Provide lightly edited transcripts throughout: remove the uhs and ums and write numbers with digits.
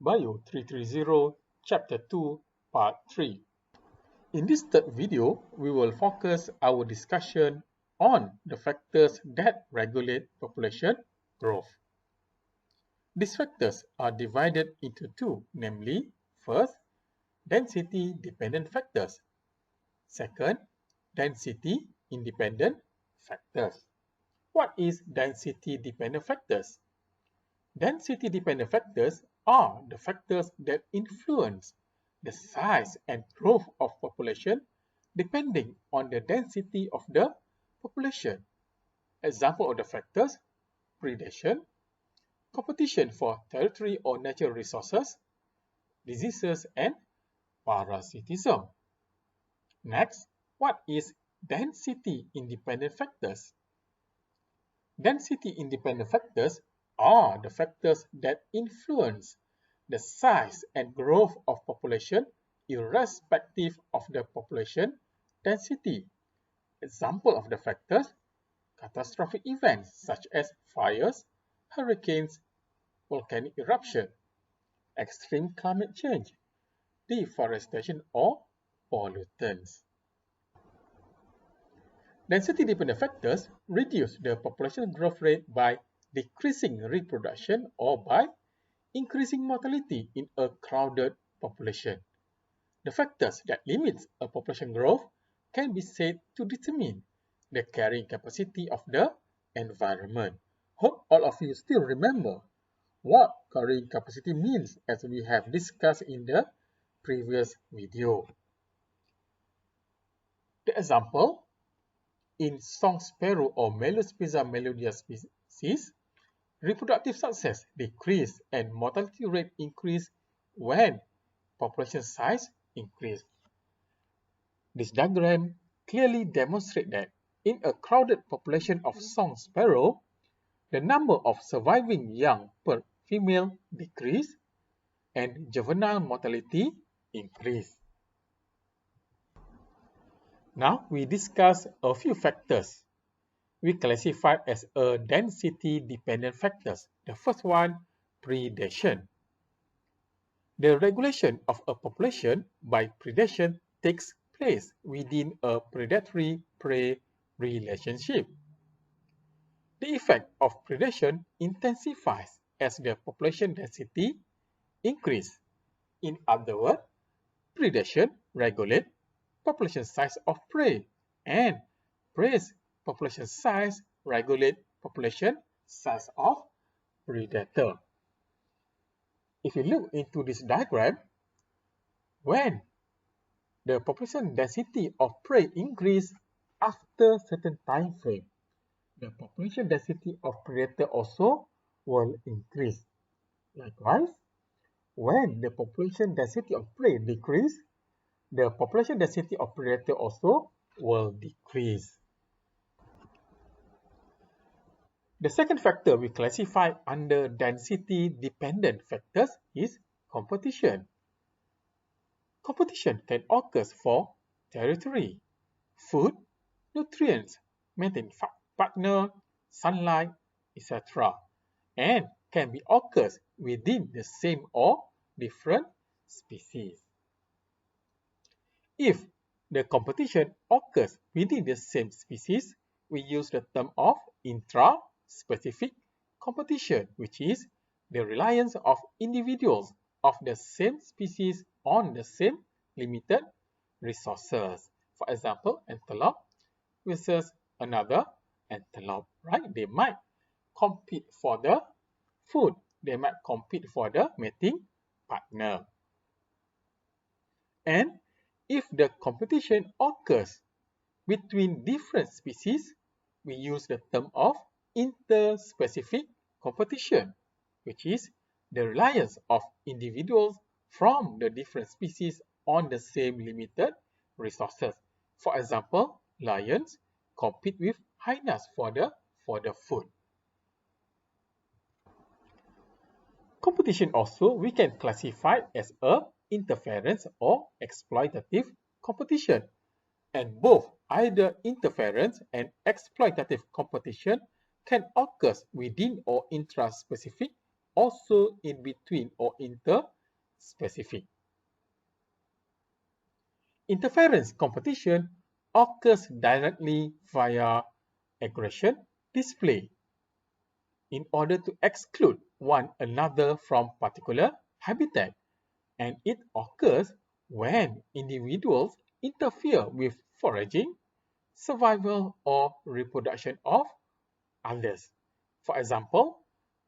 Bio 330, Chapter 2, Part 3. In this third video, we will focus our discussion on the factors that regulate population growth. These factors are divided into two, namely, first, density-dependent factors. Second, density-independent factors. What is density-dependent factors? Density-dependent factors are the factors that influence the size and growth of population depending on the density of the population. Example of the factors: predation, competition for territory or natural resources, diseases, and parasitism. Next, what is density-independent factors? Density-independent factors are the factors that influence the size and growth of population irrespective of the population density. Example of the factors: catastrophic events such as fires, hurricanes, volcanic eruption, extreme climate change, deforestation, or pollutants. Density-dependent factors reduce the population growth rate by decreasing reproduction or by increasing mortality in a crowded population. The factors that limit a population growth can be said to determine the carrying capacity of the environment. Hope all of you still remember what carrying capacity means, as we have discussed in the previous video. The example: in song sparrow or Melospisa melodia species, reproductive success decrease and mortality rate increase when population size increase. This diagram clearly demonstrates that in a crowded population of song sparrow, the number of surviving young per female decrease and juvenile mortality increase. Now we discuss a few factors we classify as a density-dependent factors. The first one, predation. The regulation of a population by predation takes place within a predatory-prey relationship. The effect of predation intensifies as the population density increases. In other words, predation regulates population size of prey, and prey's population size regulates population size of predator. If you look into this diagram, when the population density of prey increases after certain time frame, the population density of predator also will increase. Likewise, when the population density of prey decreases, the population density of predator also will decrease. The second factor we classify under density-dependent factors is competition. Competition can occur for territory, food, nutrients, mating partner, sunlight, etc., and can be occurs within the same or different species. If the competition occurs within the same species, we use the term of intra-specific competition, which is the reliance of individuals of the same species on the same limited resources. For example, antelope versus another antelope, right? They might compete for the food. They might compete for the mating partner. And if the competition occurs between different species, we use the term of interspecific competition, which is the reliance of individuals from the different species on the same limited resources. For example, lions compete with hyenas for the food. Competition also we can classify as a interference or exploitative competition, and both either interference and exploitative competition can occur within or intra-specific also in between or inter-specific. Interference competition occurs directly via aggression display in order to exclude one another from particular habitat, and it occurs when individuals interfere with foraging, survival, or reproduction of others. For example,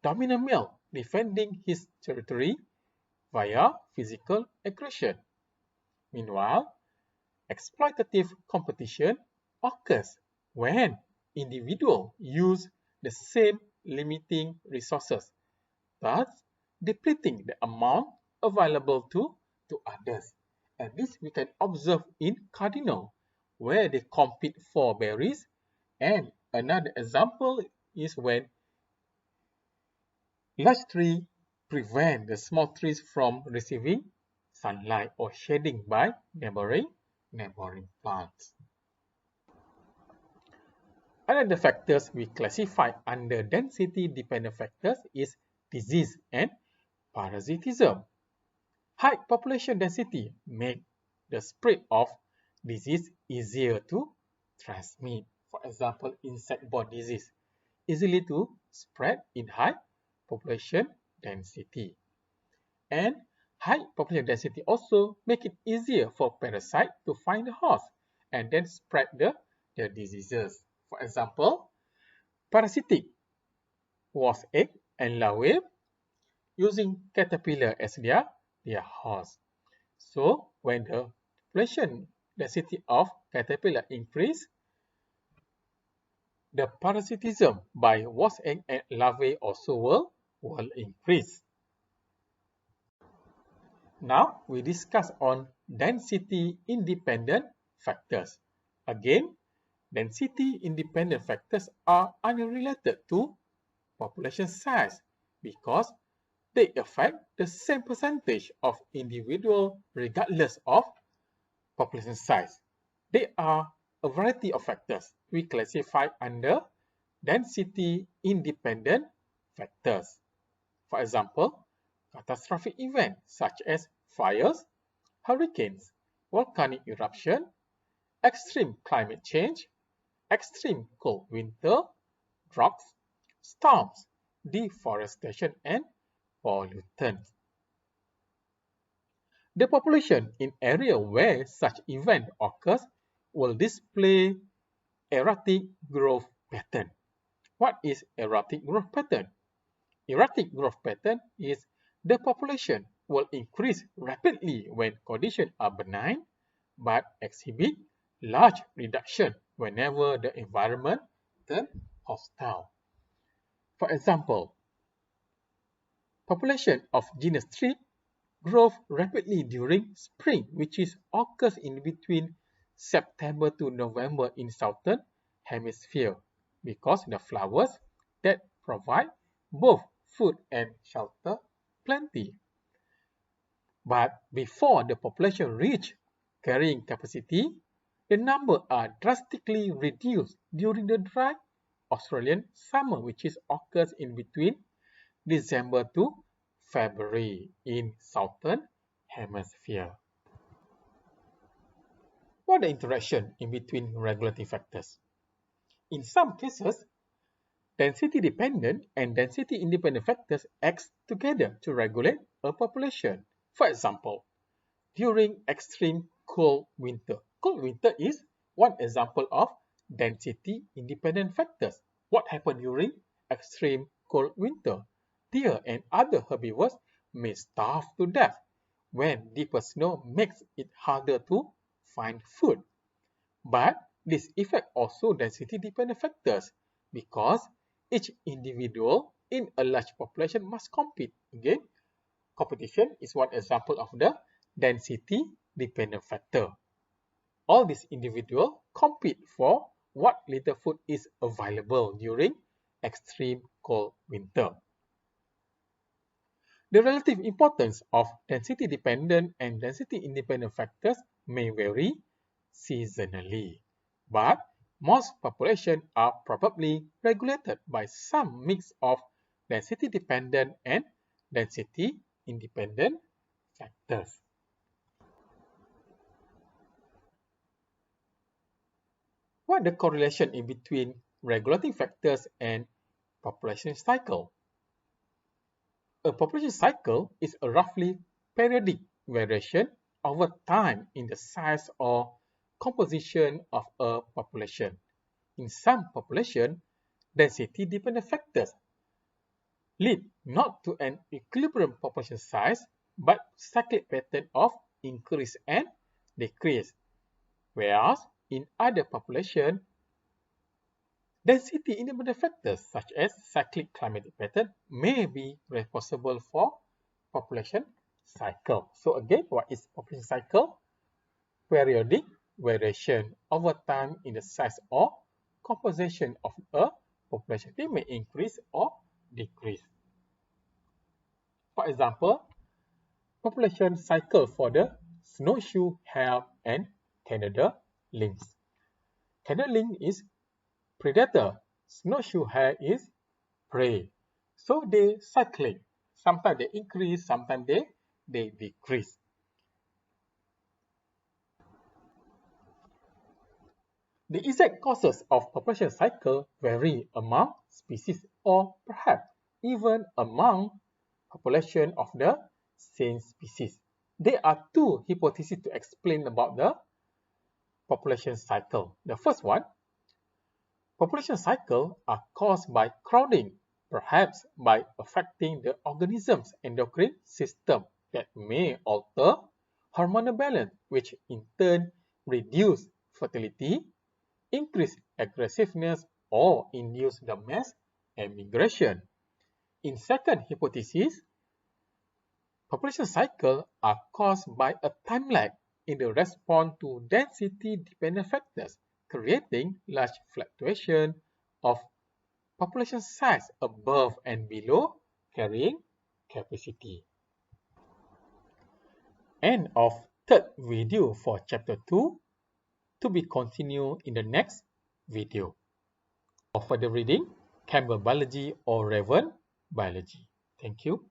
dominant male defending his territory via physical aggression. Meanwhile, exploitative competition occurs when individuals use the same limiting resources, thus depleting the amount available to others. And this we can observe in cardinal, where they compete for berries. And another example is when large trees prevent the small trees from receiving sunlight or shading by neighboring plants. Another factors we classify under density-dependent factors is disease and parasitism. High population density makes the spread of disease easier to transmit. For example, insect-borne disease easily to spread in high population density. And high population density also make it easier for parasite to find the host and then spread the diseases. For example, parasitic wasp egg and larvae using caterpillar as their host. So when the population density of caterpillar increase, the parasitism by wasp egg and larvae also will increase. Now we discuss on density independent factors. Again, density independent factors are unrelated to population size because they affect the same percentage of individual regardless of population size. There are a variety of factors we classify under density independent factors. For example, catastrophic events such as fires, hurricanes, volcanic eruption, extreme climate change, extreme cold winter, droughts, storms, deforestation, and pollutants. The population in area where such event occurs will display erratic growth pattern. What is erratic growth pattern? Erratic growth pattern is the population will increase rapidly when conditions are benign, but exhibit large reduction whenever the environment turns hostile. For example, population of genus tree grows rapidly during spring, which occurs in between September to November in southern hemisphere because the flowers that provide both food and shelter plenty. But before the population reach carrying capacity, the number are drastically reduced during the dry Australian summer, which occurs in between December to February in southern hemisphere. What are the interaction in between regulating factors? In some cases, density-dependent and density-independent factors act together to regulate a population. For example, during extreme cold winter. Cold winter is one example of density-independent factors. What happens during extreme cold winter? Deer and other herbivores may starve to death when deeper snow makes it harder to find food. But this effect also density-dependent factors because each individual in a large population must compete. Again, competition is one example of the density-dependent factor. All these individuals compete for what little food is available during extreme cold winter. The relative importance of density-dependent and density-independent factors may vary seasonally, but most populations are probably regulated by some mix of density-dependent and density-independent factors. What the correlation in between regulating factors and population cycle? A population cycle is a roughly periodic variation over time in the size or composition of a population. In some population, density-dependent factors lead not to an equilibrium population size, but cyclic pattern of increase and decrease. Whereas in other population, density-independent factors such as cyclic climatic pattern may be responsible for population cycle. So again, what is population cycle? Periodic variation over time in the size or composition of a population. They may increase or decrease. For example, population cycle for the snowshoe hare and Canada lynx. Canada lynx is predator, snowshoe hare is prey. So they cycling. Sometimes they increase, sometimes they decrease. The exact causes of population cycle vary among species or perhaps even among population of the same species. There are two hypotheses to explain about the population cycle. The first one, population cycles are caused by crowding, perhaps by affecting the organism's endocrine system that may alter hormonal balance, which in turn reduce fertility, increase aggressiveness, or induce the mass emigration. In second hypothesis, population cycles are caused by a time lag in the response to density-dependent factors, creating large fluctuation of population size above and below carrying capacity. End of third video for chapter 2, to be continued in the next video. For further reading, Campbell Biology or Raven Biology. Thank you.